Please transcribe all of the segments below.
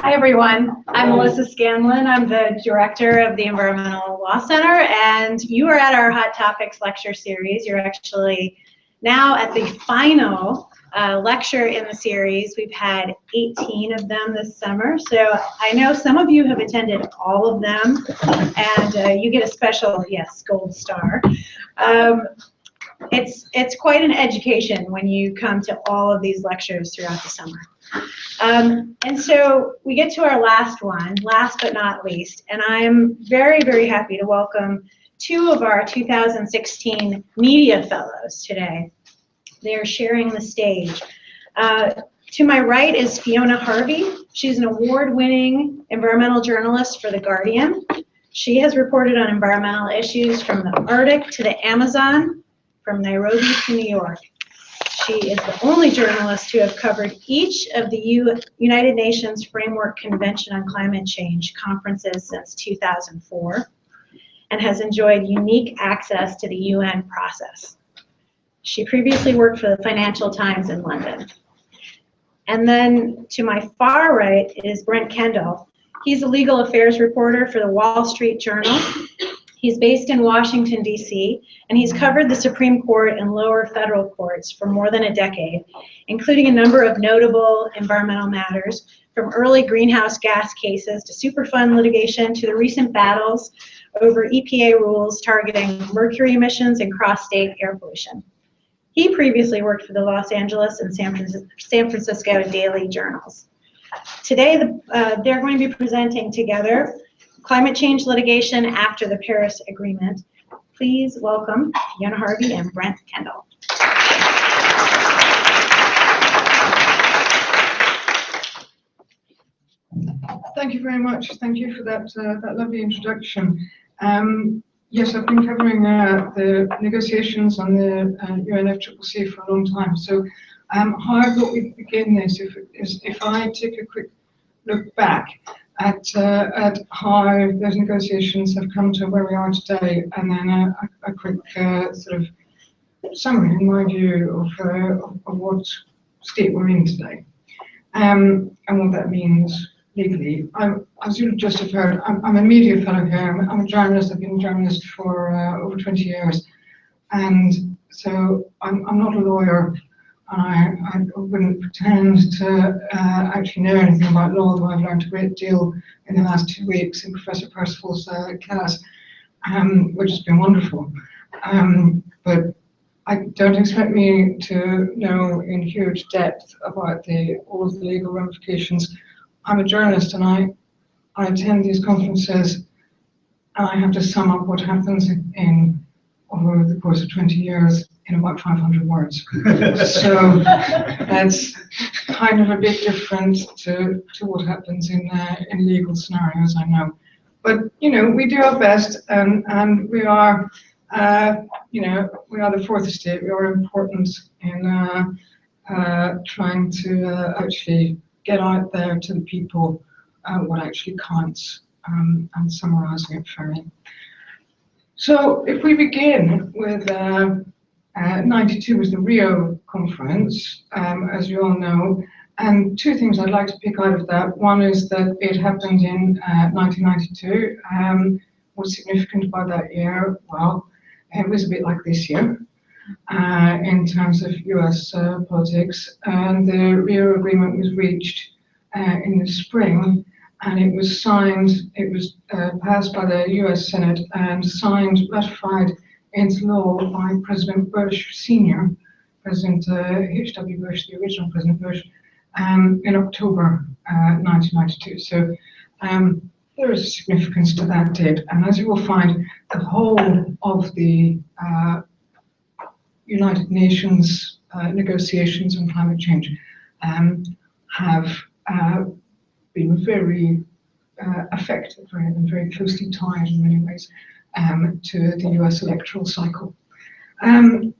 Hi, everyone. I'm Melissa Scanlon. I'm the director of the Environmental Law Center, and you are at our Hot Topics lecture series. You're actually now at the final lecture in the series. We've had 18 of them this summer, so I know some of you have attended all of them, and you get a special, yes, gold star. It's quite an education when you come to all of these lectures throughout the summer. And so we get to our last one, last but not least, and I am very, very happy to welcome two of our 2016 Media Fellows today. They are sharing the stage. To my right is Fiona Harvey. She's an award-winning environmental journalist for The Guardian. She has reported on environmental issues from the Arctic to the Amazon, from Nairobi to New York. She is the only journalist to have covered each of the United Nations Framework Convention on Climate Change conferences since 2004 and has enjoyed unique access to the UN process. She previously worked for the Financial Times in London. And then to my far right is Brent Kendall. He's a legal affairs reporter for the Wall Street Journal. He's based in Washington, D.C., and he's covered the Supreme Court and lower federal courts for more than a decade, including a number of notable environmental matters, from early greenhouse gas cases to Superfund litigation to the recent battles over EPA rules targeting mercury emissions and cross-state air pollution. He previously worked for the Los Angeles and San Francisco Daily Journals. Today, they're going to be presenting together Climate Change Litigation After the Paris Agreement. Please welcome Fiona Harvey and Brent Kendall. Thank you very much. Thank you for that, that lovely introduction. Yes, I've been covering the negotiations on the UNFCCC for a long time. So how I thought we'd begin this is if I take a quick look back at how those negotiations have come to where we are today, and then a quick sort of summary, in my view, of what state we're in today, and what that means legally. As you just have heard, I'm a media fellow here. I'm a journalist. I've been a journalist for over 20 years, and so I'm not a lawyer. I wouldn't pretend to actually know anything about law, though I've learned a great deal in the last 2 weeks in Professor Percival's class, which has been wonderful. But I don't expect me to know in huge depth about all of the legal ramifications. I'm a journalist, and I attend these conferences, and I have to sum up what happens over the course of 20 years in about 500 words. So that's kind of a bit different to what happens in legal scenarios, I know. But we do our best, and we are we are the fourth estate. We are important in trying to actually get out there to the people what actually counts, and summarising it fairly. So if we begin with 92 was the Rio conference, as you all know, and two things I'd like to pick out of that. One is that it happened in 1992. What's significant about that year? Well, it was a bit like this year in terms of US politics, and the Rio Agreement was reached in the spring, and it was signed, it was passed by the US Senate and signed, ratified into law by President Bush Sr., President H.W. Bush, the original President Bush, in October 1992. So there is a significance to that date, and as you will find, the whole of the United Nations negotiations on climate change have been very affected and very closely tied in many ways to the US electoral cycle.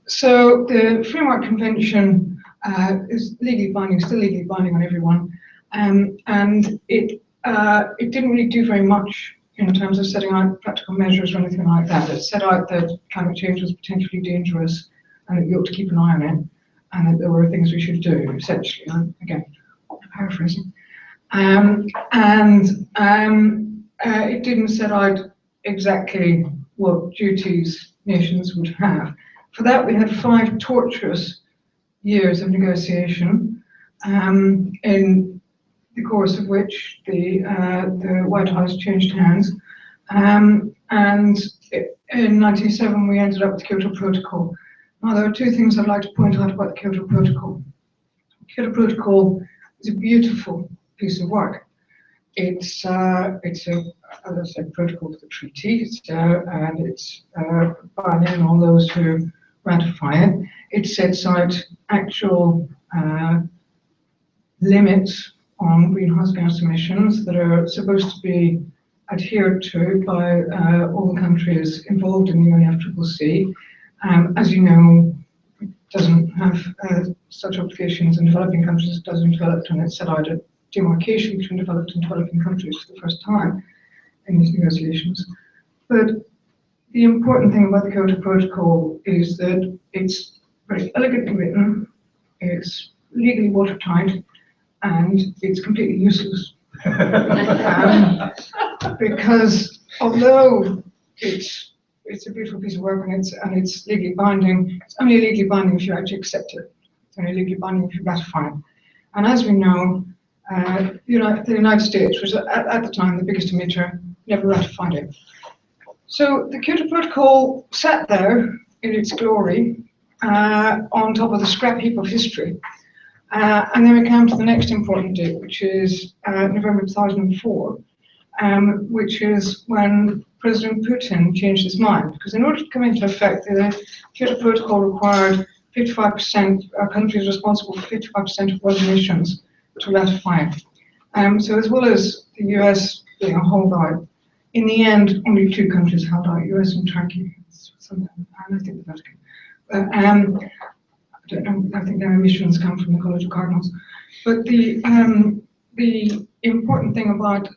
So the Framework Convention is legally binding, still legally binding on everyone, and it didn't really do very much in terms of setting out practical measures or anything like that. It set out that climate change was potentially dangerous and that you ought to keep an eye on it, and that there were things we should do, essentially. Again, paraphrasing. It didn't set out exactly what duties nations would have. For that, we had 5 torturous years of negotiation, in the course of which the White House changed hands. And in 1997, we ended up with the Kyoto Protocol. Now, there are 2 things I'd like to point out about the Kyoto Protocol. The Kyoto Protocol is a beautiful piece of work. It's a, as I said, protocol to the treaty, and it's binding on all those who ratify it. It sets out actual limits on greenhouse gas emissions that are supposed to be adhered to by all the countries involved in the UNFCCC. As you know, it doesn't have such obligations in developing countries. It doesn't develop, and it set out a demarcation between developed and developing countries for the first time in these negotiations. But the important thing about the Kyoto Protocol is that it's very elegantly written, it's legally watertight, and it's completely useless. Because although it's a beautiful piece of work and it's legally binding, it's only legally binding if you actually accept it. It's only legally binding if you ratify it. And as we know, the United States was at the time the biggest emitter, never ratified it. So the Kyoto Protocol sat there in its glory on top of the scrap heap of history. And then we come to the next important date, which is November 2004, which is when President Putin changed his mind. Because in order to come into effect, the Kyoto Protocol required 55% countries responsible for 55% of world emissions to ratify it. So as well as the US being a holdout, in the end, only 2 countries held out, US and Turkey, and I think the Vatican. I don't know, I think their emissions come from the College of Cardinals. But the important thing about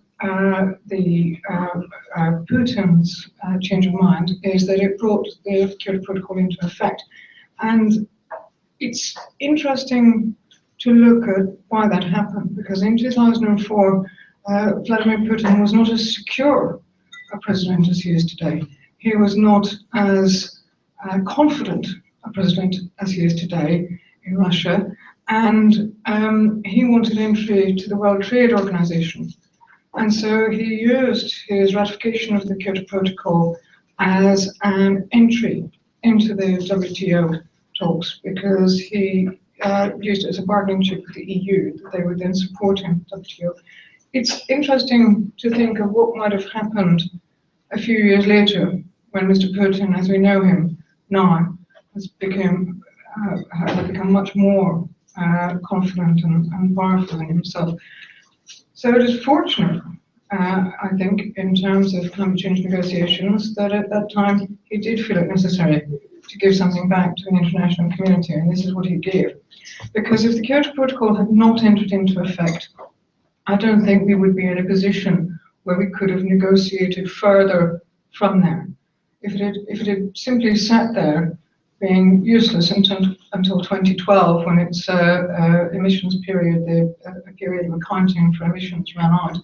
Putin's change of mind is that it brought the Kyoto Protocol into effect. And it's interesting to look at why that happened, because in 2004, Vladimir Putin was not as secure a president as he is today. He was not as confident a president as he is today in Russia, and he wanted entry to the World Trade Organization. And so he used his ratification of the Kyoto Protocol as an entry into the WTO talks, because he used it as a bargaining chip with the EU, that they would then support him in WTO. It's interesting to think of what might have happened a few years later when Mr. Putin, as we know him now, has become much more confident and powerful in himself. So it is fortunate, I think, in terms of climate change negotiations, that at that time he did feel it necessary to give something back to the international community, and this is what he gave. Because if the Kyoto Protocol had not entered into effect, I don't think we would be in a position where we could have negotiated further from there. If it had simply sat there being useless until 2012, when its emissions period, the period of accounting for emissions ran out,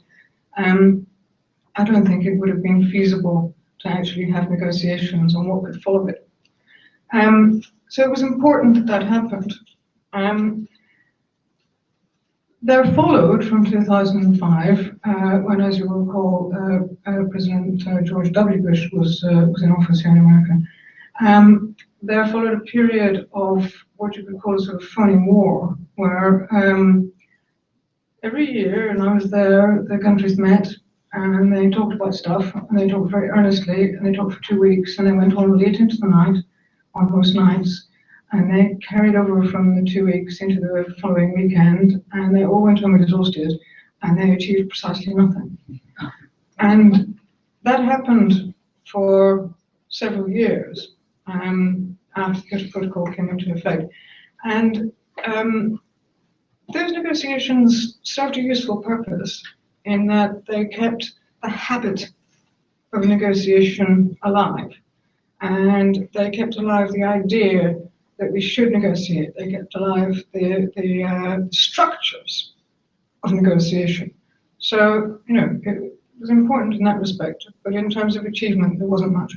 I don't think it would have been feasible to actually have negotiations on what could follow it. So it was important that that happened. There followed from 2005, when, as you will recall, President George W. Bush was in office here in America. There followed a period of what you could call a sort of phony war, where every year, and I was there, the countries met and they talked about stuff, and they talked very earnestly, and they talked for 2 weeks, and they went on late into the night, on most nights, and they carried over from the 2 weeks into the following weekend, and they all went home exhausted, and they achieved precisely nothing. And that happened for several years after the Kyoto Protocol came into effect. And those negotiations served a useful purpose in that they kept the habit of negotiation alive. And they kept alive the idea that we should negotiate. They kept alive the structures of negotiation. So, it was important in that respect, but in terms of achievement, there wasn't much.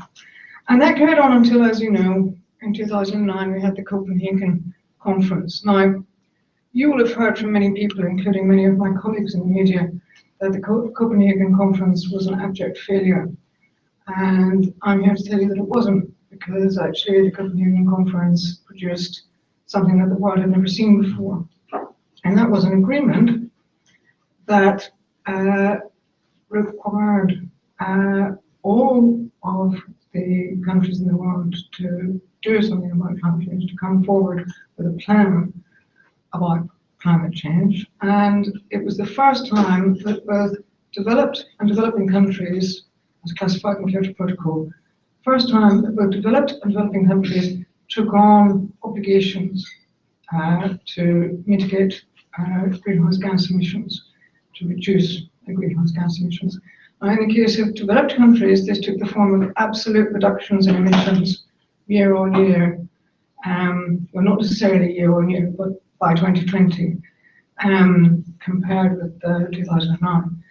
And that carried on until, as you know, in 2009, we had the Copenhagen conference. Now, you will have heard from many people, including many of my colleagues in the media, that the Copenhagen conference was an abject failure. And I'm here to tell you that it wasn't, because actually the Copenhagen conference produced something that the world had never seen before. And that was an agreement that required all of the countries in the world to do something about climate change, to come forward with a plan about climate change. And it was the first time that both developed and developing countries, as classified in the Kyoto Protocol, first time that both developed and developing countries took on obligations to mitigate greenhouse gas emissions, to reduce the greenhouse gas emissions. Now, in the case of developed countries, this took the form of absolute reductions in emissions year on year, well, not necessarily year on year, but by 2020, compared with 2009.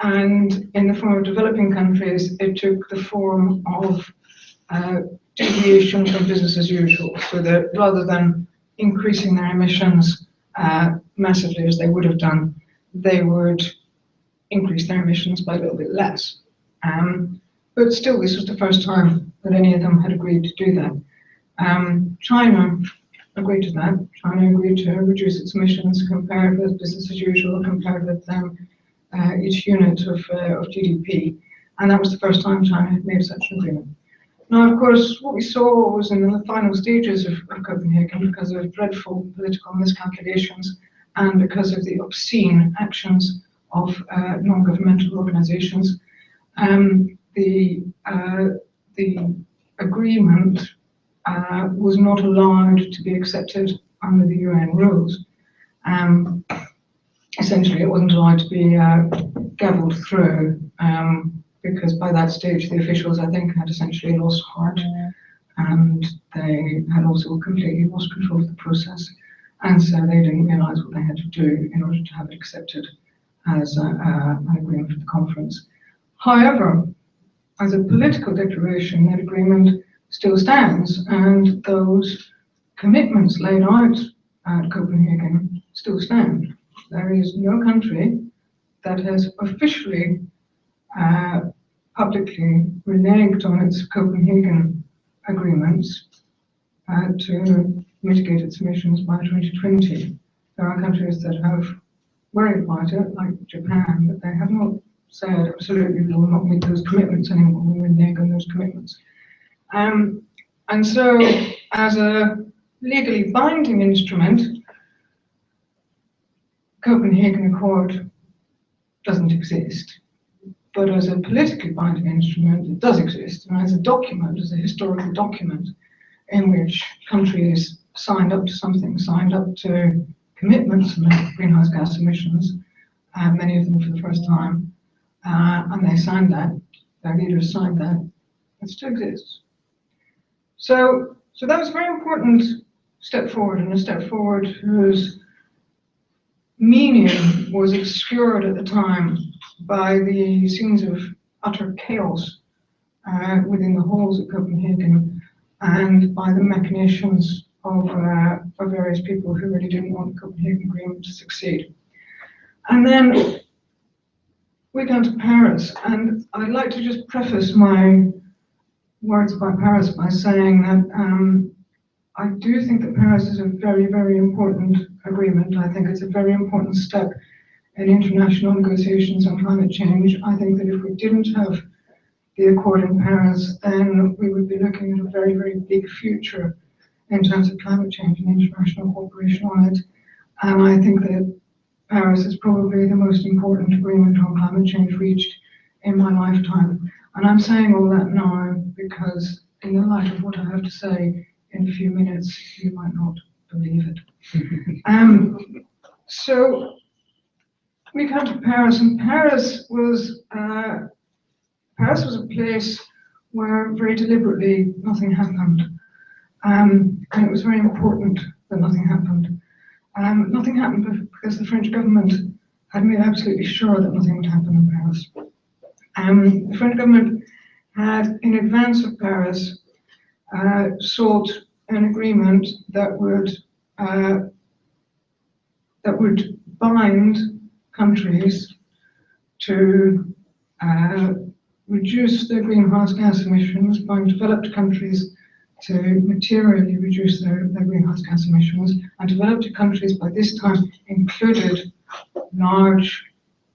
And in the form of developing countries, it took the form of deviation from business as usual, so that rather than increasing their emissions massively as they would have done, they would increase their emissions by a little bit less. But still, this was the first time that any of them had agreed to do that. China agreed to that. China agreed to reduce its emissions compared with business as usual, compared with each unit of GDP. And that was the first time China had made such an agreement. Now, of course, what we saw was in the final stages of Copenhagen, because of dreadful political miscalculations and because of the obscene actions of non-governmental organizations, the agreement was not allowed to be accepted under the UN rules. Essentially, it wasn't allowed to be gavelled through, because by that stage the officials, I think, had essentially lost heart, and they had also completely lost control of the process, and so they didn't realise what they had to do in order to have it accepted as an agreement for the conference. However, as a political declaration, that agreement still stands, and those commitments laid out at Copenhagen still stand. There is no country that has officially publicly reneged on its Copenhagen agreements to mitigate its emissions by 2020. There are countries that have worried about it, like Japan, but they have not said absolutely we will not meet those commitments anymore, we renege on those commitments. And so, as a legally binding instrument, Copenhagen Accord doesn't exist. But as a politically binding instrument, it does exist, and as a document, as a historical document, in which countries signed up to something, signed up to commitments to limit greenhouse gas emissions, many of them for the first time, and they signed that, their leaders signed that, it still exists. So that was a very important step forward, and a step forward whose meaning was obscured at the time by the scenes of utter chaos within the halls at Copenhagen, and by the machinations of various people who really didn't want the Copenhagen Agreement to succeed. And then we got to Paris, and I'd like to just preface my words about Paris by saying that I do think that Paris is a very, very important agreement. I think it's a very important step in international negotiations on climate change. I think that if we didn't have the Accord in Paris, then we would be looking at a very, very big future in terms of climate change and international cooperation on it. And I think that Paris is probably the most important agreement on climate change reached in my lifetime. And I'm saying all that now because, in the light of what I have to say in a few minutes, you might not believe it. So we come to Paris, and Paris was a place where very deliberately nothing happened, and it was very important that nothing happened. Nothing happened because the French government had made absolutely sure that nothing would happen in Paris. The French government had, in advance of Paris, sought an agreement that would bind countries to reduce their greenhouse gas emissions, bind developed countries to materially reduce their greenhouse gas emissions, and developed countries by this time included large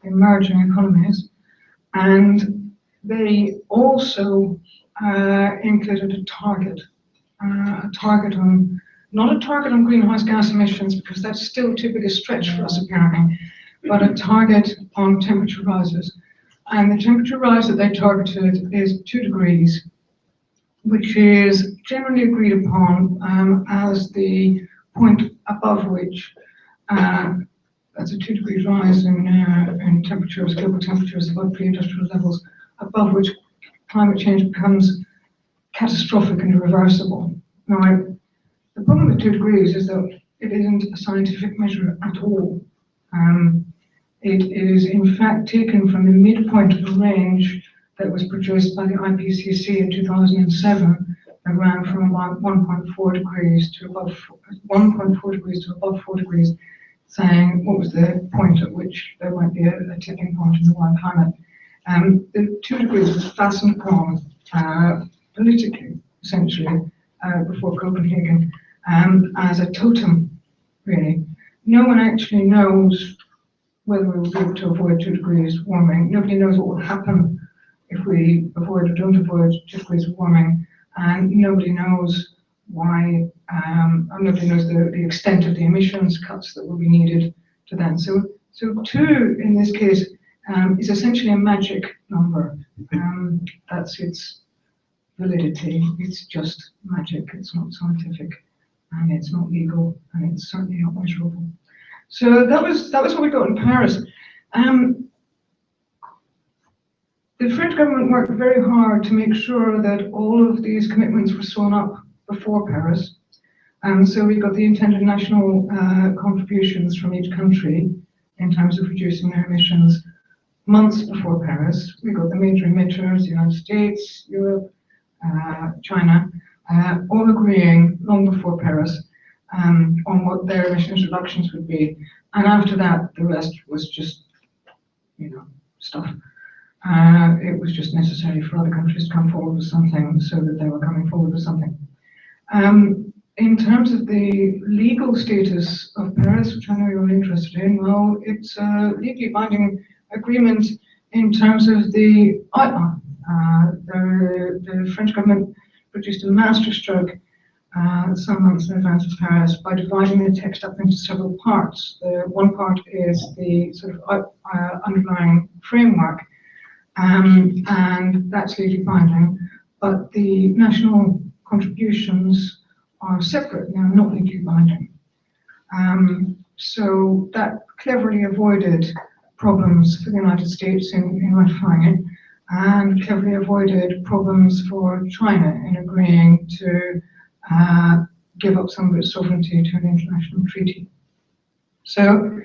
emerging economies, and they also included a target on, not a target on greenhouse gas emissions, because that's still too big a stretch for us apparently, but a target on temperature rises. And the temperature rise that they targeted is 2 degrees, which is generally agreed upon as the point above which, that's a 2 degree rise in temperatures, global temperatures above pre-industrial levels, above which climate change becomes catastrophic and irreversible. Now, the problem with 2 degrees is that it isn't a scientific measure at all. It is in fact taken from the midpoint of a range that was produced by the IPCC in 2007 that ran from about 1.4 degrees to above 1.4 degrees to above 4 degrees, saying what was the point at which there might be a tipping point in the world climate. The 2 degrees was fastened upon politically, essentially, before Copenhagen, as a totem, really. No one actually knows whether we will be able to avoid 2 degrees warming. Nobody knows what will happen if we avoid or don't avoid 2 degrees warming, and nobody knows why, nobody knows the extent of the emissions cuts that will be needed to then. So 2 in this case is essentially a magic number. That's its validity. It's just magic. It's not scientific, and it's not legal, and it's certainly not measurable. So that was what we got in Paris. The French government worked very hard to make sure that all of these commitments were sewn up before Paris. So we got the intended national contributions from each country in terms of reducing their emissions months before Paris. We got the major emitters, the United States, Europe, China, all agreeing long before Paris on what their emissions reductions would be. And after that, the rest was just, stuff. It was just necessary for other countries to come forward with something so that they were coming forward with something. In terms of the legal status of Paris, which I know you're interested in, well, it's a legally binding agreement in terms of the outline. The French government produced a masterstroke some months in advance of Paris by dividing the text up into several parts. The one part is the sort of underlying framework, and that's legally binding, but the national contributions are separate, they are not legally binding. So that cleverly avoided problems for the United States in ratifying it, and cleverly avoided problems for China in agreeing to give up some of its sovereignty to an international treaty. So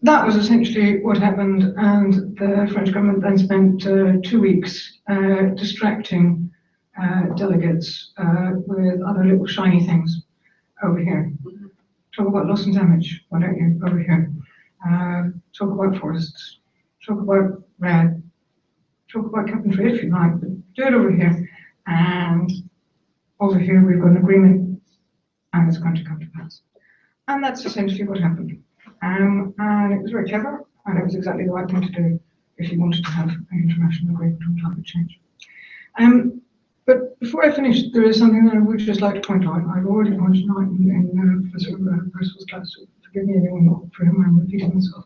that was essentially what happened, and the French government then spent 2 weeks distracting delegates with other little shiny things over here. Talk about loss and damage, why don't you, over here. Talk about forests, talk about red, talk about cap and trade if you like, but do it over here. And over here we've got an agreement, and it's going to come to pass. And that's essentially what happened. And it was very clever, and it was exactly the right thing to do if you wanted to have an international agreement on climate change. But before I finish, there is something that I would just like to point out. I've already pointed out in Professor Percival's class, so forgive me anyone for whom I'm repeating myself.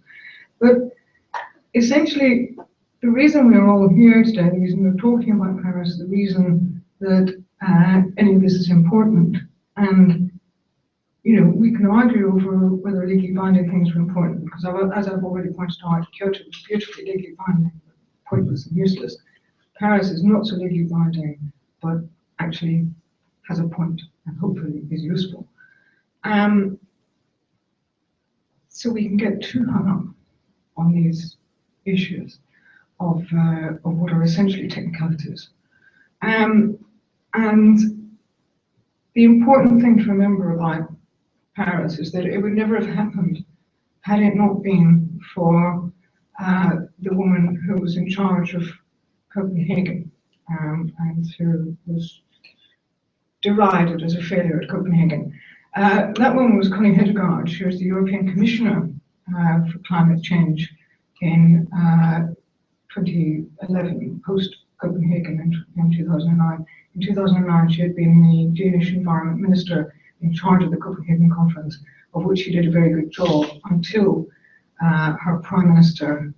But essentially, the reason we're all here today, the reason we're talking about Paris, the reason that any of this is important, and we can argue over whether legally binding things are important, because as I've already pointed out, Kyoto is beautifully legally binding, but pointless and useless. Paris is not so legally binding, but actually has a point and hopefully is useful. So we can get too hung up on these issues of what are essentially technicalities. And the important thing to remember about Paris is that it would never have happened had it not been for the woman who was in charge of Copenhagen and who was derided as a failure at Copenhagen. That woman was Connie Hedegaard. She was the European Commissioner for Climate Change in 2011, post-Copenhagen in 2009. In 2009, she had been the Danish Environment Minister in charge of the Copenhagen Conference, of which she did a very good job until her Prime Minister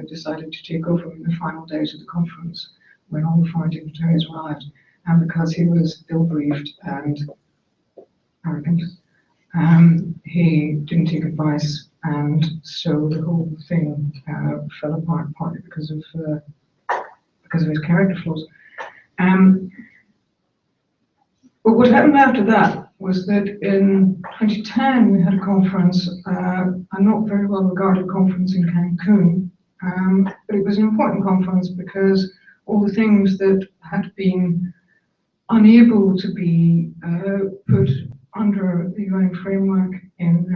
decided to take over in the final days of the conference when all the foreign dignitaries arrived. And because he was ill-briefed and arrogant, he didn't take advice, and so the whole thing fell apart, partly because of his character flaws. But what happened after that was that in 2010 we had a conference, a not very well regarded conference in Cancun, but it was an important conference because all the things that had been unable to be put under the UN framework in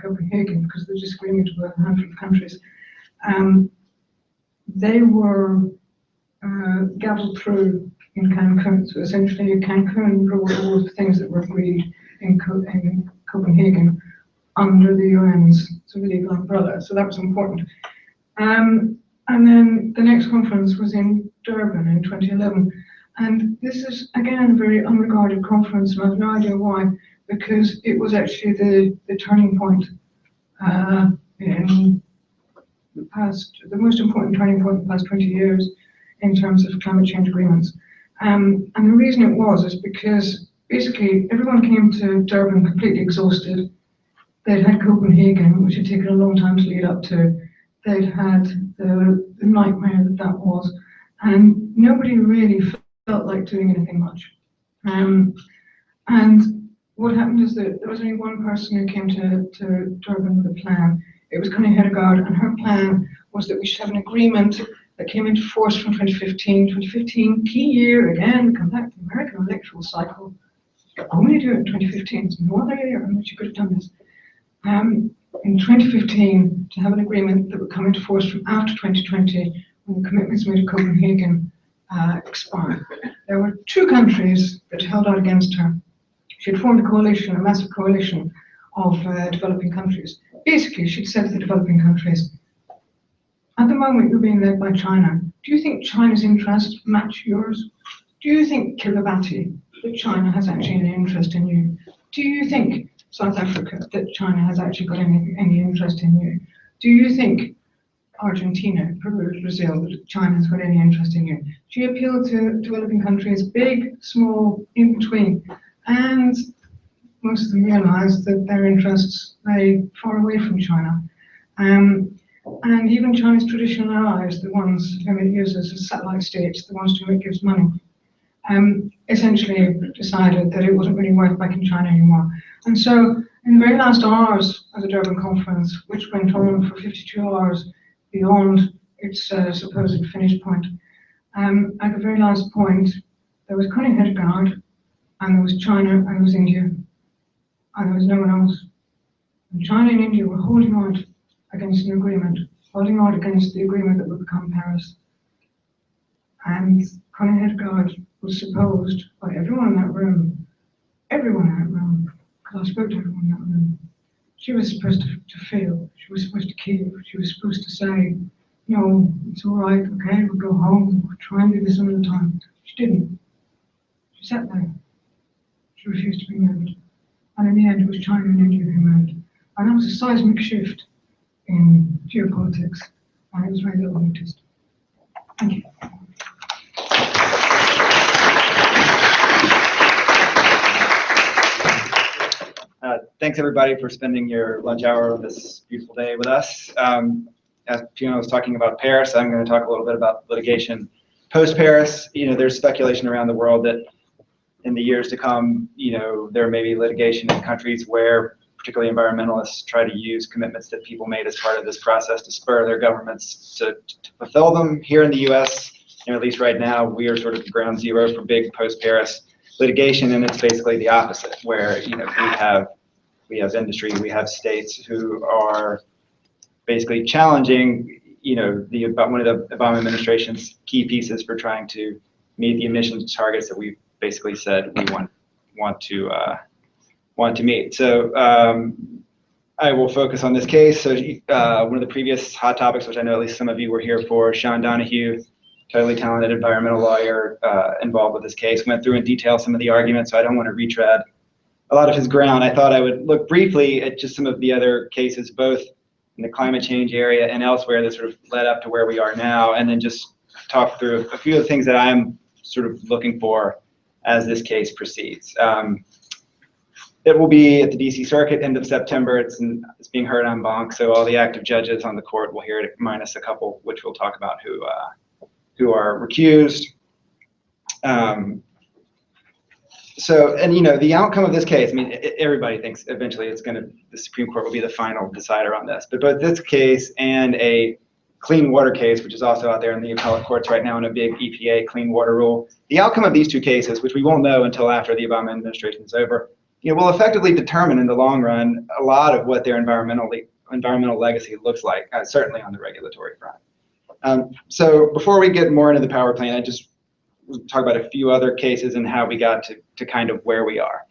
Copenhagen because of the disagreement with a handful of countries, they were gavelled through in Cancun. So essentially Cancun wrote all the things that were agreed in Copenhagen under the UN's sort of legal umbrella. So that was important. And then the next conference was in Durban in 2011. And this is, again, a very unregarded conference, and I have no idea why, because it was actually the turning point in the most important turning point in the past 20 years in terms of climate change agreements. And the reason it was is because basically everyone came to Durban completely exhausted. They'd had Copenhagen, which had taken a long time to lead up to. They'd had the nightmare that was, and nobody really felt like doing anything much. And what happened is that there was only one person who came to Durban with a plan. It was Connie Hedegaard, and her plan was that we should have an agreement that came into force from 2015. 2015, key year, again, come back to the American electoral cycle. You could only do it in 2015, there's no other year in which you could have done this. In 2015, to have an agreement that would come into force from after 2020, when the commitments made at Copenhagen expired. There were two countries that held out against her. She had formed a coalition, a massive coalition of developing countries. Basically, she'd said to the developing countries, at the moment you're being led by China. Do you think China's interests match yours? Do you think, Kiribati, that China has actually any interest in you? Do you think, South Africa, that China has actually got any interest in you? Do you think, Argentina, Peru, Brazil, that China has got any interest in you? She appealed to developing countries, big, small, in between, and most of them realized that their interests lay far away from China. And even China's traditional allies, the ones whom it uses as satellite states, the ones to whom it gives money, essentially decided that it wasn't really worth backing China anymore. And so, in the very last hours of the Durban conference, which went on for 52 hours beyond its supposed finish point, at the very last point, there was Connie Hedegaard, and there was China, and there was India, and there was no one else. And China and India were holding out against an agreement, holding out against the agreement that would become Paris. And Connie Hedegaard was supposed by everyone in that room, because I spoke to everyone in that room, she was supposed to fail, she was supposed to cave, she was supposed to say, no, it's all right, okay, we'll go home, we'll try and do this another time. She didn't. She sat there. She refused to be moved. And in the end, it was China and India who moved. And that was a seismic shift in geopolitics, and it was very little noticed. Thank you. Thanks everybody for spending your lunch hour on this beautiful day with us. As Fiona was talking about Paris, I'm going to talk a little bit about litigation post-Paris. There's speculation around the world that in the years to come, there may be litigation in countries where particularly environmentalists, try to use commitments that people made as part of this process to spur their governments to fulfill them. Here in the U.S., at least right now, we are sort of ground zero for big post-Paris litigation, and it's basically the opposite, where we have industry, we have states who are basically challenging, one of the Obama administration's key pieces for trying to meet the emissions targets that we basically said we want to meet. So I will focus on this case. So one of the previous hot topics, which I know at least some of you were here for, Sean Donahue, totally talented environmental lawyer involved with this case, went through in detail some of the arguments, so I don't want to retread a lot of his ground. I thought I would look briefly at just some of the other cases, both in the climate change area and elsewhere, that sort of led up to where we are now, and then just talk through a few of the things that I'm sort of looking for as this case proceeds. It will be at the DC Circuit end of September. It's being heard en banc, so all the active judges on the court will hear it, minus a couple, which we'll talk about, who are recused. The outcome of this case, I mean, everybody thinks eventually the Supreme Court will be the final decider on this, but both this case and a clean water case, which is also out there in the appellate courts right now in a big EPA clean water rule, the outcome of these two cases, which we won't know until after the Obama administration is over, will effectively determine in the long run a lot of what their environmental legacy looks like, certainly on the regulatory front. So before we get more into the power plant, I just talk about a few other cases and how we got to kind of where we are.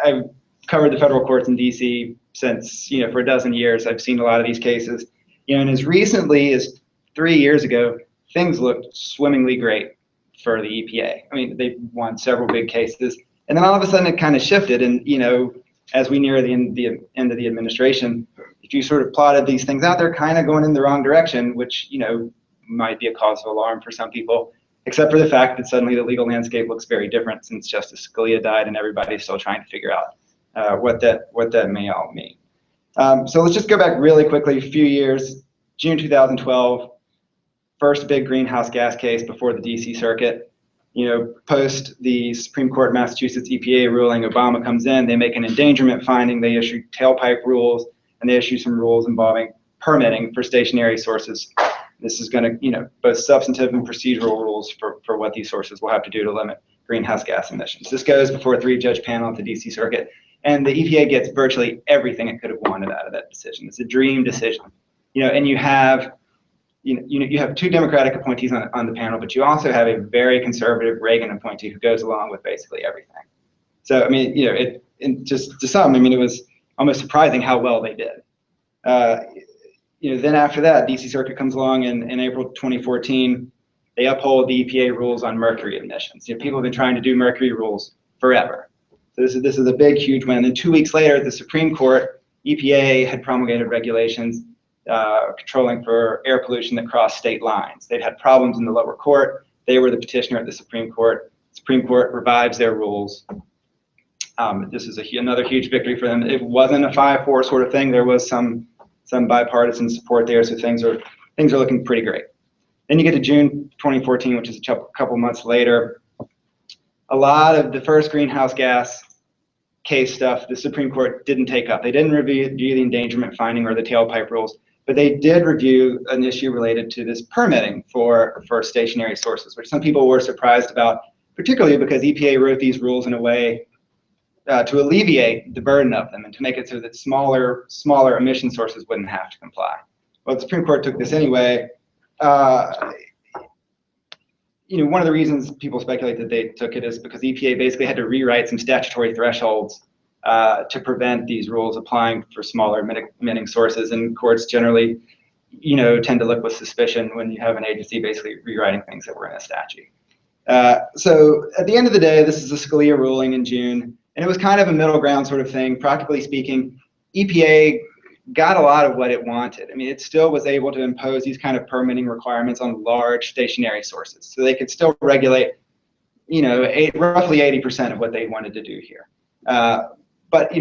I've covered the federal courts in DC since, for a dozen years. I've seen a lot of these cases. And as recently as 3 years ago, things looked swimmingly great for the EPA. I mean, they won several big cases. And then all of a sudden it kind of shifted. And, as we near the end of the administration, if you sort of plotted these things out, they're kind of going in the wrong direction, which, might be a cause of alarm for some people, except for the fact that suddenly the legal landscape looks very different since Justice Scalia died and everybody's still trying to figure out what that may all mean. So let's just go back really quickly a few years. June 2012, first big greenhouse gas case before the DC Circuit. Post the Supreme Court Massachusetts EPA ruling, Obama comes in, they make an endangerment finding, they issue tailpipe rules, and they issue some rules involving permitting for stationary sources. This is going to, both substantive and procedural rules for what these sources will have to do to limit greenhouse gas emissions. This goes before a 3-judge panel at the DC Circuit, and the EPA gets virtually everything it could have wanted out of that decision. It's a dream decision, and you have two Democratic appointees on the panel, but you also have a very conservative Reagan appointee who goes along with basically everything. So, I mean, just to some, I mean, it was almost surprising how well they did. Then after that, DC Circuit comes along in April 2014. They uphold the EPA rules on mercury emissions. People have been trying to do mercury rules forever. So this is a big, huge win. Then 2 weeks later, at the Supreme Court, EPA had promulgated regulations controlling for air pollution that crossed state lines. They'd had problems in the lower court. They were the petitioner at the Supreme Court. Supreme Court revives their rules. This is another huge victory for them. It wasn't a 5-4 sort of thing. There was some bipartisan support there, so things are looking pretty great. Then you get to June 2014, which is a couple months later. A lot of the first greenhouse gas case stuff, the Supreme Court didn't take up. They didn't review the endangerment finding or the tailpipe rules, but they did review an issue related to this permitting for stationary sources, which some people were surprised about, particularly because EPA wrote these rules in a way to alleviate the burden of them and to make it so that smaller emission sources wouldn't have to comply. Well, the Supreme Court took this anyway. One of the reasons people speculate that they took it is because EPA basically had to rewrite some statutory thresholds to prevent these rules applying for smaller emitting sources, and courts generally, tend to look with suspicion when you have an agency basically rewriting things that were in a statute. So at the end of the day, this is a Scalia ruling in June, and it was kind of a middle ground sort of thing. Practically speaking, EPA got a lot of what it wanted. I mean, it still was able to impose these kind of permitting requirements on large stationary sources. So they could still regulate, roughly 80% of what they wanted to do here. But,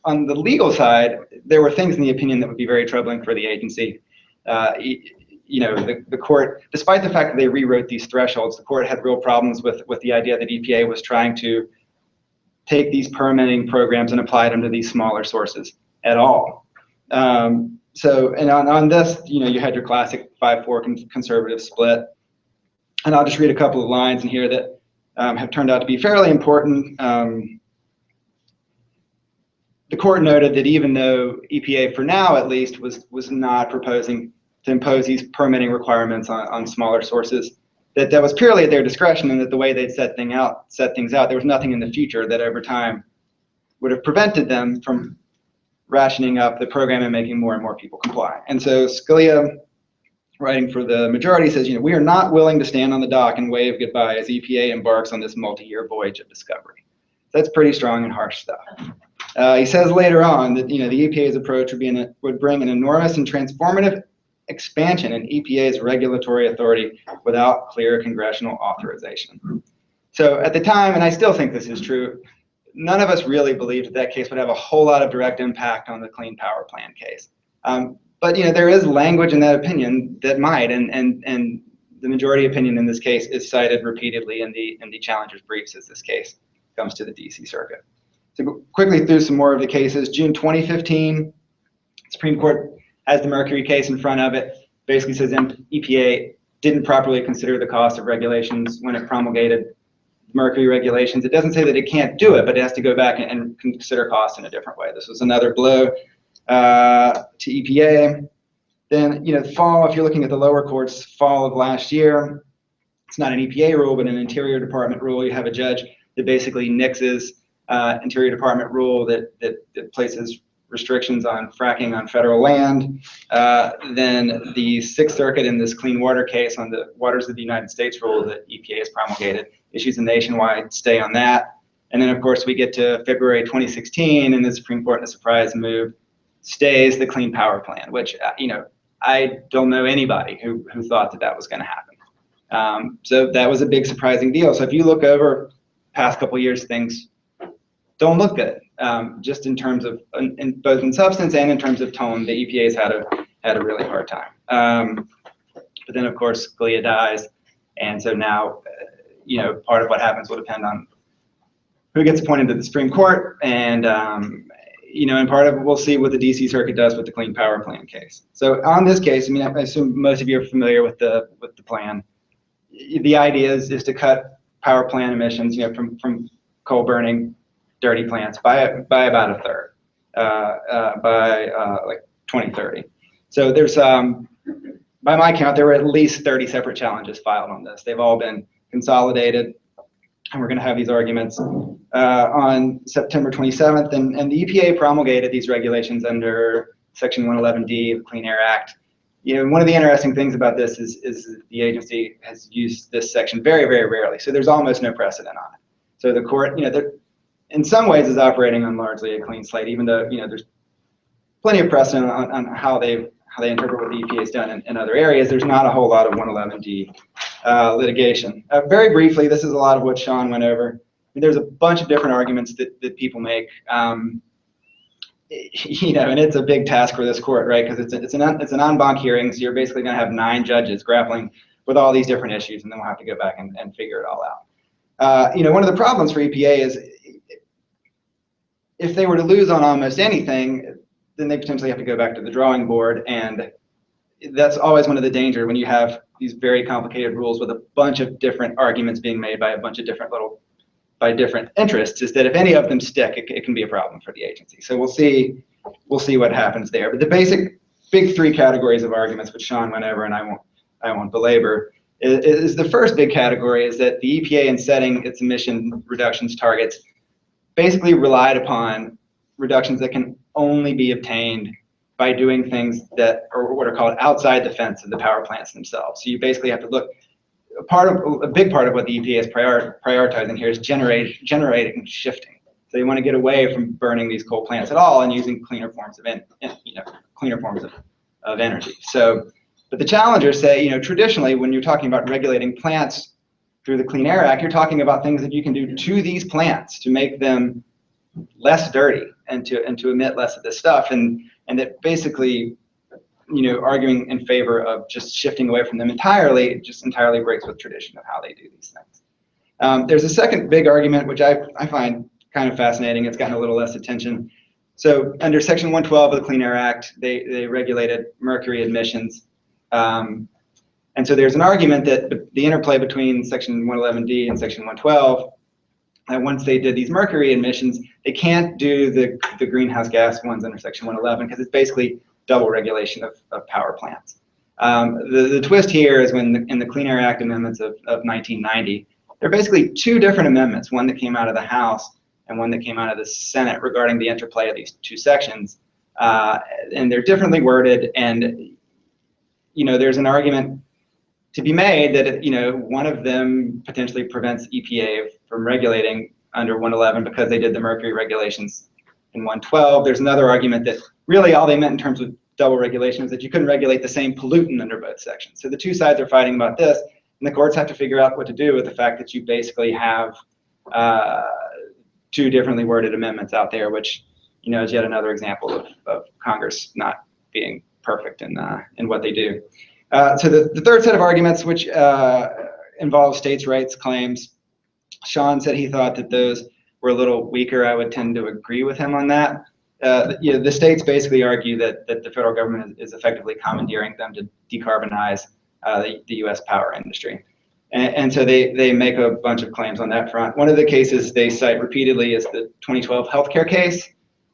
on the legal side, there were things in the opinion that would be very troubling for the agency. The court, despite the fact that they rewrote these thresholds, the court had real problems with the idea that EPA was trying to take these permitting programs and apply them to these smaller sources at all. So, and on this, you had your classic 5-4 conservative split. And I'll just read a couple of lines in here that have turned out to be fairly important. The court noted that even though EPA, for now at least, was not proposing to impose these permitting requirements on smaller sources, that was purely at their discretion, and that the way they'd set things out, there was nothing in the future that over time would have prevented them from rationing up the program and making more and more people comply. And so Scalia, writing for the majority, says, we are not willing to stand on the dock and wave goodbye as EPA embarks on this multi-year voyage of discovery. That's pretty strong and harsh stuff. He says later on that the EPA's approach would bring an enormous and transformative expansion in EPA's regulatory authority without clear congressional authorization. So at the time, and I still think this is true, none of us really believed that case would have a whole lot of direct impact on the Clean Power Plan case. But there is language in that opinion that might, and the majority opinion in this case is cited repeatedly in the challenger's briefs as this case comes to the DC Circuit. So go quickly through some more of the cases. June 2015, Supreme Court has the Mercury case in front of it. Basically says EPA didn't properly consider the cost of regulations when it promulgated Mercury regulations. It doesn't say that it can't do it, but it has to go back and consider cost in a different way. This was another blow to EPA. Then, fall, if you're looking at the lower courts, fall of last year, it's not an EPA rule, but an Interior Department rule. You have a judge that basically nixes Interior Department rule that places restrictions on fracking on federal land. Then the Sixth Circuit in this Clean Water case on the Waters of the United States rule that EPA has promulgated issues a nationwide stay on that. And then, of course, we get to February 2016, and the Supreme Court, in a surprise move, stays the Clean Power Plan, which, I don't know anybody who thought that was going to happen. So that was a big surprising deal. So if you look over the past couple of years, things don't look good, just in terms of, both in substance and in terms of tone. The EPA's had a really hard time. But then, of course, Scalia dies, and so now, part of what happens will depend on who gets appointed to the Supreme Court, and and part of it, we'll see what the DC Circuit does with the Clean Power Plan case. So on this case, I assume most of you are familiar with the plan. The idea is to cut power plant emissions, from coal burning dirty plants by about a third by like 2030. So there's by my count, there were at least 30 separate challenges filed on this. They've all been consolidated, and we're going to have these arguments on September 27th. And the EPA promulgated these regulations under Section 111D of the Clean Air Act. One of the interesting things about this is the agency has used this section very, very rarely. So there's almost no precedent on it. So the court, in some ways, is operating on largely a clean slate, even though there's plenty of precedent on how they interpret what the EPA has done in other areas. There's not a whole lot of 111D litigation. Very briefly, this is a lot of what Sean went over. There's a bunch of different arguments that people make, and it's a big task for this court, right? Because it's an en banc hearing, so you're basically going to have 9 judges grappling with all these different issues, and then we'll have to go back and figure it all out. One of the problems for EPA is if they were to lose on almost anything, then they potentially have to go back to the drawing board, and that's always one of the dangers when you have these very complicated rules with a bunch of different arguments being made by a bunch of different different interests, is that if any of them stick, it can be a problem for the agency. So we'll see what happens there. But the basic big 3 categories of arguments, which Sean went over, and I won't belabor, is the first big category is that the EPA, in setting its emission reductions targets, basically relied upon reductions that can only be obtained by doing things that are what are called outside the fence of the power plants themselves. So you basically have to look. A big part of what the EPA is prioritizing here is generating shifting. So you want to get away from burning these coal plants at all and using cleaner forms of energy. So, but the challengers say, traditionally when you're talking about regulating plants through the Clean Air Act, you're talking about things that you can do to these plants to make them less dirty and to emit less of this stuff, and that basically, arguing in favor of just shifting away from them entirely breaks with tradition of how they do these things. There's a second big argument, which I find kind of fascinating. It's gotten a little less attention. So under Section 112 of the Clean Air Act, they regulated mercury emissions. And so there's an argument that the interplay between Section 111D and Section 112, that once they did these mercury emissions, they can't do the greenhouse gas ones under Section 111 because it's basically double regulation of power plants. The twist here is when in the Clean Air Act amendments of 1990, there are basically two different amendments, one that came out of the House and one that came out of the Senate regarding the interplay of these two sections. And they're differently worded, and there's an argument to be made that one of them potentially prevents EPA from regulating under 111 because they did the mercury regulations in 112. There's another argument that really all they meant in terms of double regulation is that you couldn't regulate the same pollutant under both sections. So the two sides are fighting about this, and the courts have to figure out what to do with the fact that you basically have two differently worded amendments out there, which is yet another example of Congress not being perfect in what they do. So the third set of arguments, which involve states' rights claims, Sean said he thought that those were a little weaker. I would tend to agree with him on that. The states basically argue that the federal government is effectively commandeering them to decarbonize the U.S. power industry. And so they make a bunch of claims on that front. One of the cases they cite repeatedly is the 2012 healthcare case.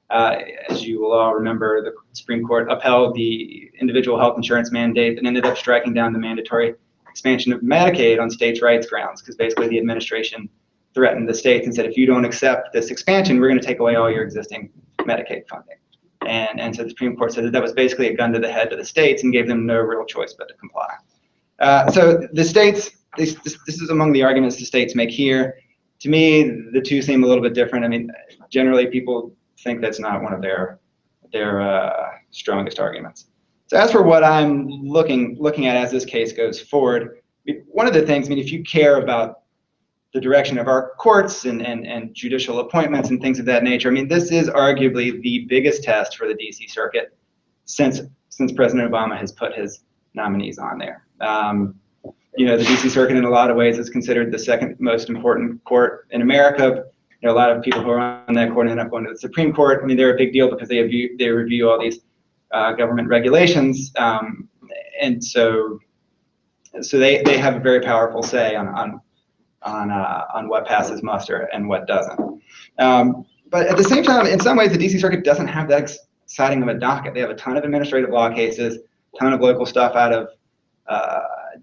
As you will all remember, the Supreme Court upheld the individual health insurance mandate and ended up striking down the mandatory expansion of Medicaid on states' rights grounds, because basically the administration threatened the states and said, if you don't accept this expansion, we're going to take away all your existing Medicaid funding. And so the Supreme Court said that was basically a gun to the head to the states and gave them no real choice but to comply. So the states, this is among the arguments the states make here. To me, the two seem a little bit different. I mean, generally people think that's not one of their strongest arguments. So as for what I'm looking at as this case goes forward, one of the things, if you care about the direction of our courts and judicial appointments and things of that nature, this is arguably the biggest test for the DC Circuit since President Obama has put his nominees on there. The DC Circuit in a lot of ways is considered the second most important court in America. A lot of people who are on that court end up going to the Supreme Court. They're a big deal because they review all these government regulations, and so they have a very powerful say on what passes muster and what doesn't. But at the same time, in some ways, the DC Circuit doesn't have that exciting of a docket. They have a ton of administrative law cases, a ton of local stuff out of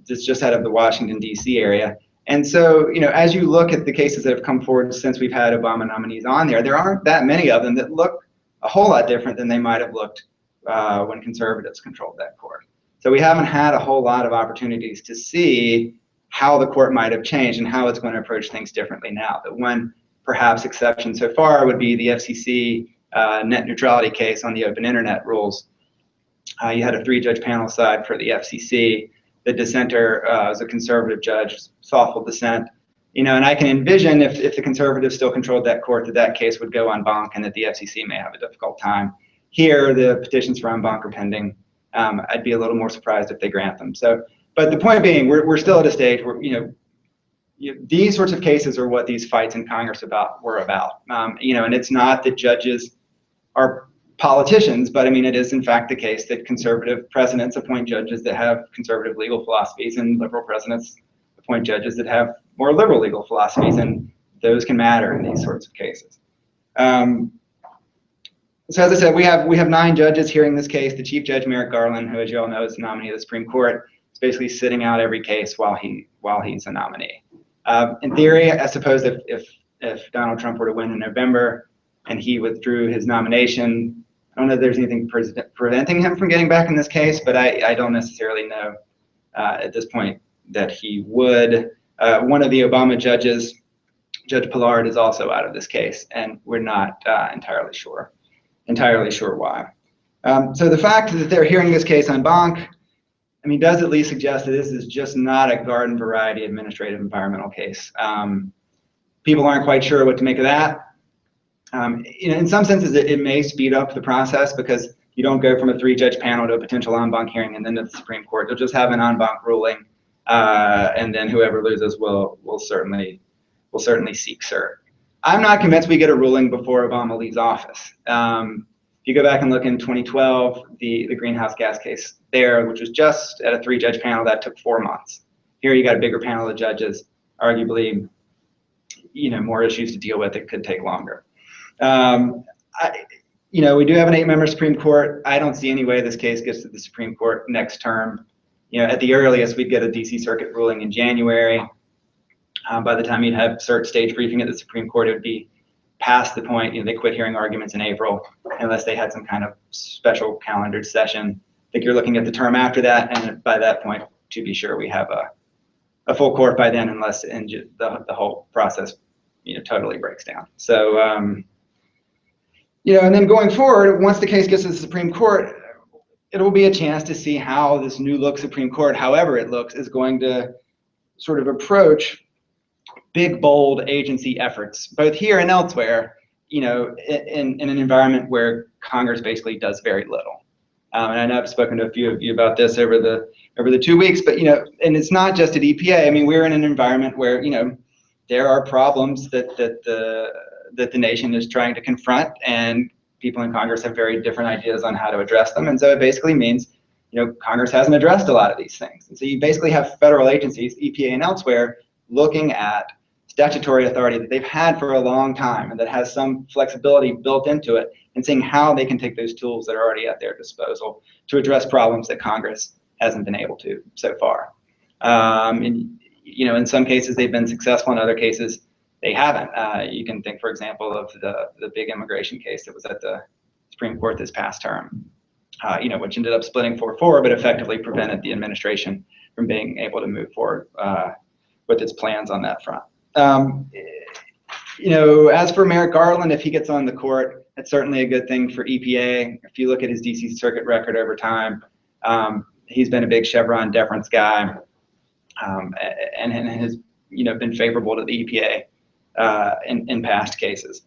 just out of the Washington D.C. area. And so, as you look at the cases that have come forward since we've had Obama nominees on there aren't that many of them that look a whole lot different than they might have looked when conservatives controlled that court. So we haven't had a whole lot of opportunities to see how the court might have changed and how it's going to approach things differently now. The one perhaps exception so far would be the FCC net neutrality case on the open internet rules. You had a 3-judge panel side for the FCC. The dissenter was a conservative judge, thoughtful dissent. And I can envision if the conservatives still controlled that court, that case would go en banc and that the FCC may have a difficult time. Here, the petitions for en banc are pending. I'd be a little more surprised if they grant them. So, but the point being, we're still at a stage where, these sorts of cases are what these fights in Congress were about. And it's not that judges are politicians, but it is in fact the case that conservative presidents appoint judges that have conservative legal philosophies, and liberal presidents appoint judges that have more liberal legal philosophies, and those can matter in these sorts of cases. So as I said, we have 9 judges hearing this case. The Chief Judge Merrick Garland, who, as you all know, is the nominee of the Supreme Court, is basically sitting out every case while he's a nominee. In theory, I suppose if Donald Trump were to win in November and he withdrew his nomination, I don't know if there's anything preventing him from getting back in this case, but I don't necessarily know at this point that he would. One of the Obama judges, Judge Pillard, is also out of this case, and we're not entirely sure why. So the fact that they're hearing this case en banc, does at least suggest that this is just not a garden variety administrative environmental case. People aren't quite sure what to make of that. In some senses, it may speed up the process because you don't go from a 3-judge panel to a potential en banc hearing and then to the Supreme Court. You'll just have an en banc ruling, and then whoever loses will certainly seek cert. I'm not convinced we get a ruling before Obama leaves office. If you go back and look in 2012, the greenhouse gas case there, which was just at a 3-judge panel, that took 4 months. Here you got a bigger panel of judges, arguably, more issues to deal with. It could take longer. We do have an 8-member Supreme Court. I don't see any way this case gets to the Supreme Court next term. At the earliest, we'd get a DC Circuit ruling in January. By the time you'd have cert stage briefing at the Supreme Court, it would be past the point. They quit hearing arguments in April unless they had some kind of special calendared session. I think you're looking at the term after that, and by that point, to be sure, we have a full court by then, unless the whole process totally breaks down. So and then going forward, once the case gets to the Supreme Court, it will be a chance to see how this new look Supreme Court, however it looks, is going to sort of approach big, bold agency efforts, both here and elsewhere, in an environment where Congress basically does very little. And I know I've spoken to a few of you about this over the 2 weeks, but and it's not just at EPA. I mean, we're in an environment where there are problems that the nation is trying to confront, and people in Congress have very different ideas on how to address them. And so it basically means, Congress hasn't addressed a lot of these things. And so you basically have federal agencies, EPA and elsewhere, looking at statutory authority that they've had for a long time and that has some flexibility built into it, and seeing how they can take those tools that are already at their disposal to address problems that Congress hasn't been able to so far. In some cases they've been successful, in other cases they haven't. You can think, for example, of the big immigration case that was at the Supreme Court this past term, which ended up splitting 4-4, but effectively prevented the administration from being able to move forward with its plans on that front. As for Merrick Garland, if he gets on the court, it's certainly a good thing for EPA. If you look at his DC Circuit record over time, he's been a big Chevron deference guy, and has been favorable to the EPA in past cases.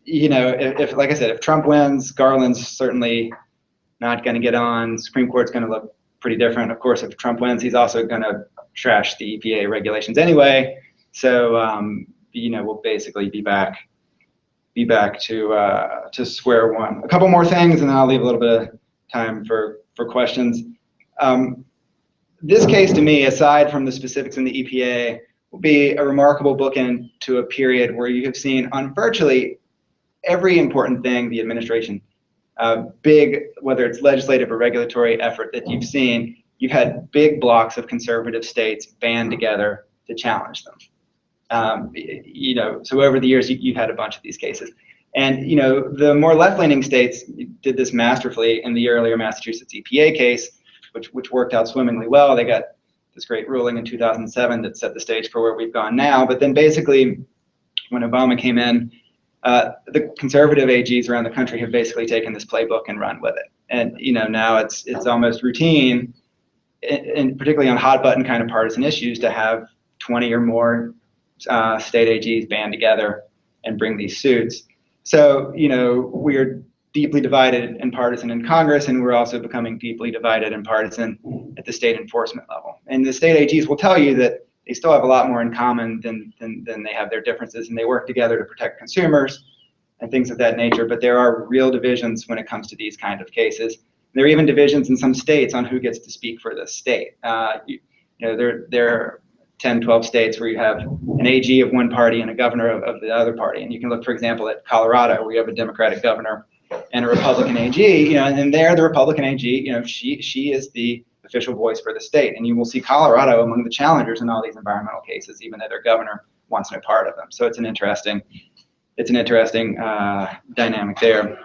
If like I said, if Trump wins, Garland's certainly not going to get on. Supreme Court's going to look pretty different. Of course, if Trump wins, he's also going to trash the EPA regulations anyway. So we'll basically be back to square one. A couple more things, and then I'll leave a little bit of time for questions. This case, to me, aside from the specifics in the EPA, will be a remarkable bookend to a period where you have seen on virtually every important thing the administration, big, whether it's legislative or regulatory effort that you've seen, you've had big blocks of conservative states band together to challenge them. So over the years, you've had a bunch of these cases. And, the more left-leaning states did this masterfully in the earlier Massachusetts EPA case, which worked out swimmingly well. They got this great ruling in 2007 that set the stage for where we've gone now. But then basically, when Obama came in, the conservative AGs around the country have basically taken this playbook and run with it. And, now it's almost routine, and particularly on hot-button kind of partisan issues, to have 20 or more state AGs band together and bring these suits. So, we're deeply divided and partisan in Congress, and we're also becoming deeply divided and partisan at the state enforcement level. And the state AGs will tell you that they still have a lot more in common than they have their differences, and they work together to protect consumers and things of that nature. But there are real divisions when it comes to these kind of cases. There are even divisions in some states on who gets to speak for the state. There are 10, 12 states where you have an AG of one party and a governor of the other party. And you can look, for example, at Colorado, where you have a Democratic governor and a Republican AG, and there the Republican AG, she is the official voice for the state. And you will see Colorado among the challengers in all these environmental cases, even though their governor wants no part of them. So it's an interesting dynamic there.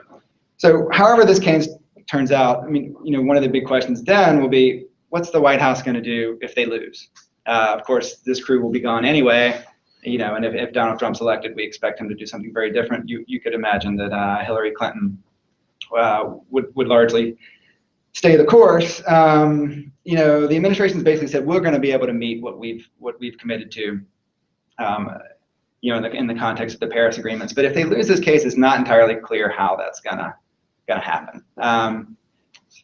So however this case turns out, one of the big questions then will be, what's the White House going to do if they lose? Of course, this crew will be gone anyway, and if Donald Trump's elected, we expect him to do something very different. You could imagine that Hillary Clinton would largely stay the course. The administration's basically said we're going to be able to meet what we've committed to, in the context of the Paris agreements. But if they lose this case, it's not entirely clear how that's gonna happen.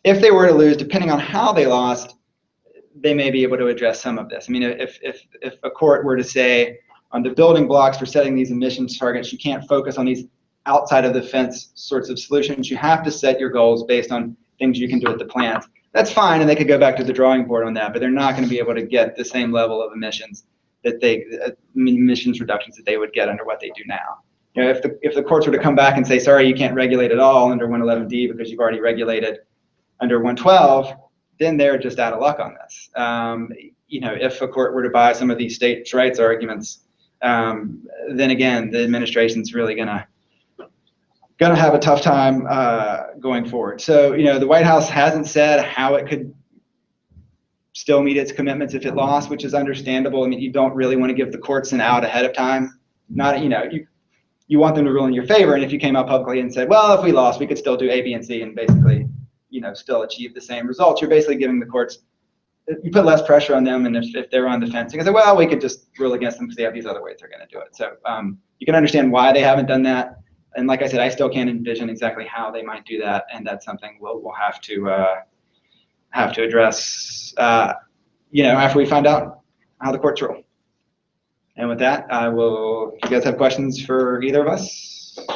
If they were to lose, depending on how they lost, they may be able to address some of this. If a court were to say, on the building blocks for setting these emissions targets. You can't focus on these outside of the fence sorts of solutions. You have to set your goals based on things you can do at the plant. That's fine, and they could go back to the drawing board on that, but they're not going to be able to get the same level of emissions emissions reductions that they would get under what they do now. You know, if the courts were to come back and say, sorry, you can't regulate at all under 111D because you've already regulated under 112, then they're just out of luck on this. You know, if a court were to buy some of these states' rights arguments, then again, the administration's really gonna have a tough time going forward. So, you know, the White House hasn't said how it could still meet its commitments if it lost, which is understandable. I mean, you don't really want to give the courts an out ahead of time. Not, you know, you want them to rule in your favor, and if you came out publicly and said, well, if we lost, we could still do A, B, and C, and basically, you know, still achieve the same results, you're basically giving the courts, you put less pressure on them, and if they're on the fence, you can say, well, we could just rule against them because they have these other ways they're going to do it. So you can understand why they haven't done that. And like I said, I still can't envision exactly how they might do that, and that's something we'll have to address, you know, after we find out how the courts rule. And with that, I will. If you guys have questions for either of us? So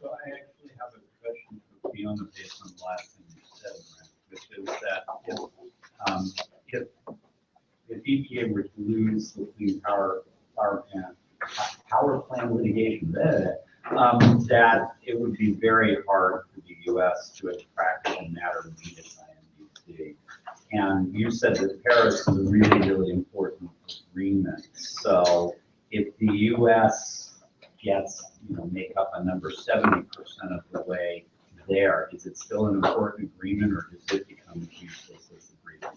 I actually have a question for Fiona based on the last thing you said, Brent, which is that if EPA were to lose the clean power plant litigation, that it would be very hard for the U.S. to, as a practical matter, meet its INDC. And you said that Paris is a really, really important agreement. So if the U.S. gets, you know, make up a number 70% of the way there, is it still an important agreement, or does it become useless as agreement?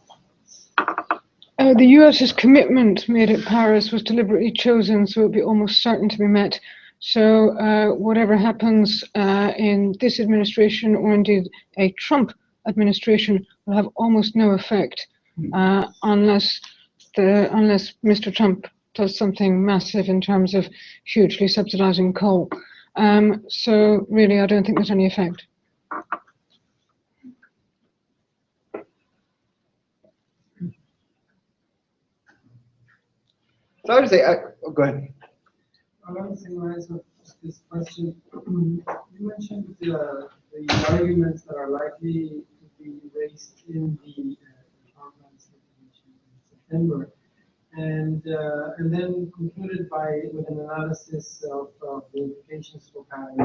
The US's commitment made at Paris was deliberately chosen so it would be almost certain to be met. So whatever happens in this administration, or indeed a Trump administration, will have almost no effect unless Mr. Trump does something massive in terms of hugely subsidizing coal. So really, I don't think there's any effect. So I would say, go ahead. Along the same lines of this question, you mentioned the arguments that are likely to be raised in the conference in September, and then concluded with an analysis of the implications for Paris.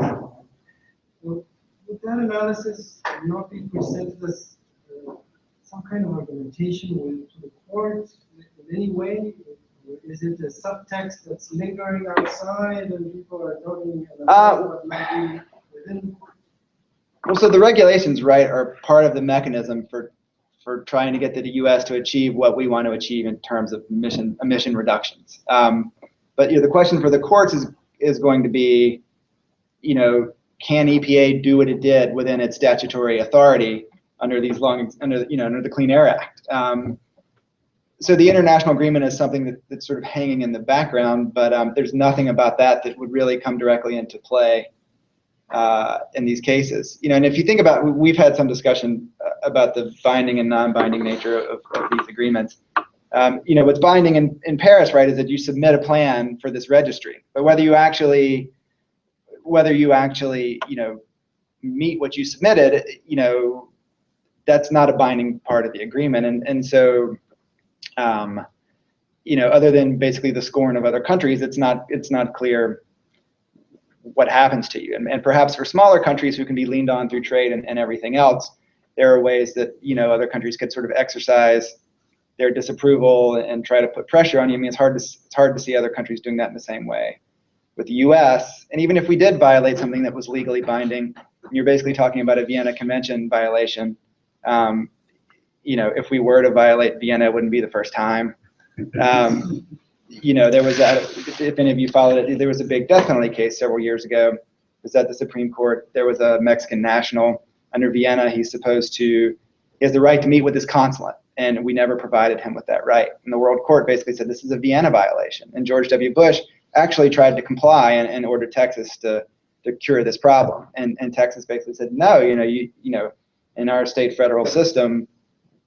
So would that analysis not be presented as some kind of argumentation to the court in any way? Is it a subtext that's lingering outside and people are talking about what might be within? Well, so the regulations, right, are part of the mechanism for trying to get the U.S. to achieve what we want to achieve in terms of emission reductions. But you know, the question for the courts is going to be, you know, can EPA do what it did within its statutory authority under the Clean Air Act? So the international agreement is something that's sort of hanging in the background, but there's nothing about that would really come directly into play in these cases. You know, and if you think about, we've had some discussion about the binding and non-binding nature of these agreements. You know, what's binding in Paris, right, is that you submit a plan for this registry, but whether you actually, you know, meet what you submitted, you know, that's not a binding part of the agreement, and so. You know, other than basically the scorn of other countries, it's not clear what happens to you. And perhaps for smaller countries who can be leaned on through trade and everything else, there are ways that, you know, other countries could sort of exercise their disapproval and try to put pressure on you. I mean, it's hard to see other countries doing that in the same way with the U.S. And even if we did violate something that was legally binding, you're basically talking about a Vienna Convention violation. You know, if we were to violate Vienna, it wouldn't be the first time. You know, there was that, if any of you followed it, there was a big death penalty case several years ago. It was at the Supreme Court. There was a Mexican national under Vienna. He has the right to meet with his consulate, and we never provided him with that right. And the World Court basically said this is a Vienna violation. And George W. Bush actually tried to comply and ordered Texas to cure this problem. And Texas basically said, no, you know, in our state federal system,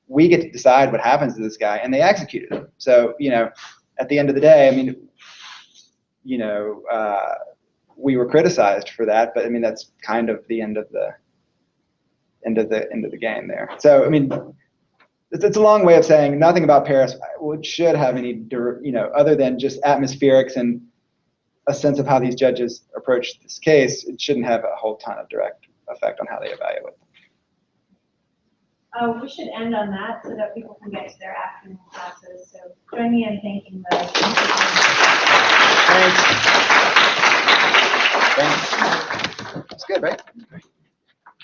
we get to decide what happens to this guy, and they executed him. So, at the end of the day, I mean, we were criticized for that, but I mean, that's kind of the end of the game there. So, I mean, it's a long way of saying nothing about Paris should have any, other than just atmospherics and a sense of how these judges approach this case. It shouldn't have a whole ton of direct effect on how they evaluate them. We should end on that so that people can get to their afternoon classes. So join me in thanking the. Thanks. That's good, right?